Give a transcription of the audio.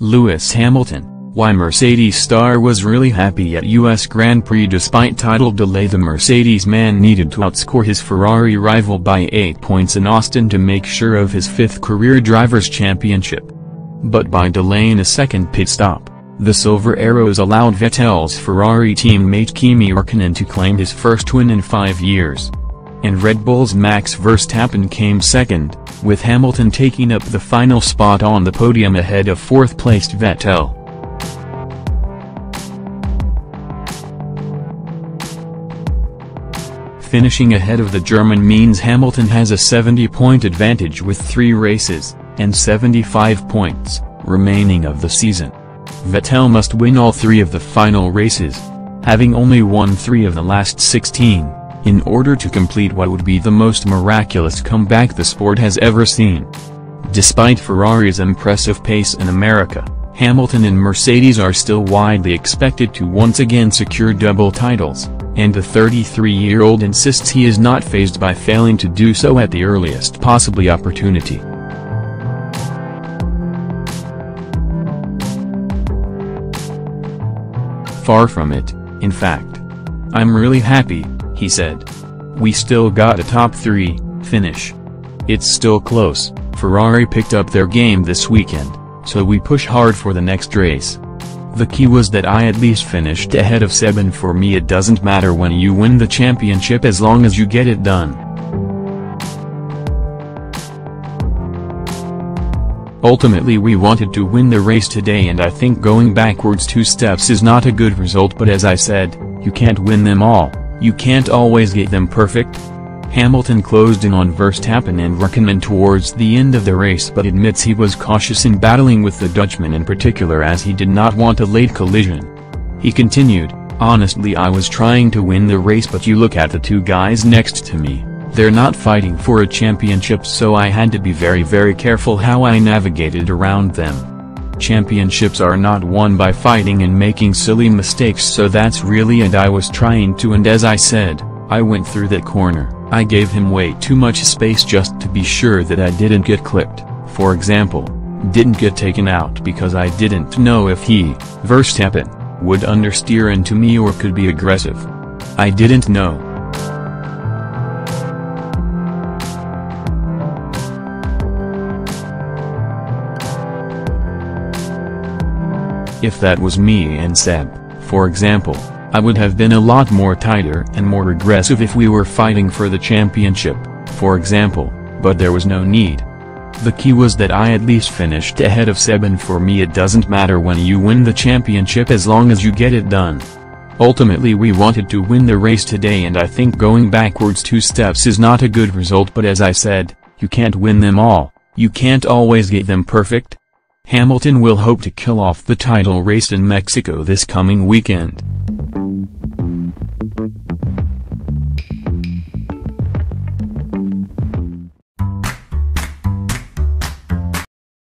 Lewis Hamilton. Why Mercedes star was really happy at US Grand Prix despite title delay. The Mercedes man needed to outscore his Ferrari rival by 8 points in Austin to make sure of his 5th career Drivers' Championship. But by delaying a second pit stop, the Silver Arrows allowed Vettel's Ferrari teammate Kimi Räikkönen to claim his first win in 5 years. And Red Bull's Max Verstappen came second, with Hamilton taking up the final spot on the podium ahead of 4th-placed Vettel. Finishing ahead of the German means Hamilton has a 70-point advantage with 3 races, and 75 points, remaining of the season. Vettel must win all 3 of the final races, having only won 3 of the last 16, in order to complete what would be the most miraculous comeback the sport has ever seen. Despite Ferrari's impressive pace in America, Hamilton and Mercedes are still widely expected to once again secure double titles, and the 33-year-old insists he is not fazed by failing to do so at the earliest possible opportunity. Far from it, in fact. I'm really happy, he said. We still got a top 3 finish. It's still close. Ferrari picked up their game this weekend, so we push hard for the next race. The key was that I at least finished ahead of Seb, and for me it doesn't matter when you win the championship as long as you get it done. Ultimately we wanted to win the race today, and I think going backwards 2 steps is not a good result, but as I said, you can't win them all, you can't always get them perfect. Hamilton closed in on Verstappen and Räikkönen towards the end of the race, but admits he was cautious in battling with the Dutchman in particular as he did not want a late collision. He continued, "Honestly, I was trying to win the race, but you look at the 2 guys next to me, they're not fighting for a championship, so I had to be very careful how I navigated around them. Championships are not won by fighting and making silly mistakes, so that's really it I was trying to, and as I said, I went through that corner. I gave him way too much space just to be sure that I didn't get clipped, for example, didn't get taken out because I didn't know if he, Verstappen, would understeer into me or could be aggressive. I didn't know." If that was me and Seb, for example, I would have been a lot more tighter and more aggressive if we were fighting for the championship, for example, but there was no need. The key was that I at least finished ahead of Seb, and for me it doesn't matter when you win the championship as long as you get it done. Ultimately we wanted to win the race today, and I think going backwards 2 steps is not a good result, but as I said, you can't win them all, you can't always get them perfect. Hamilton will hope to kill off the title race in Mexico this coming weekend.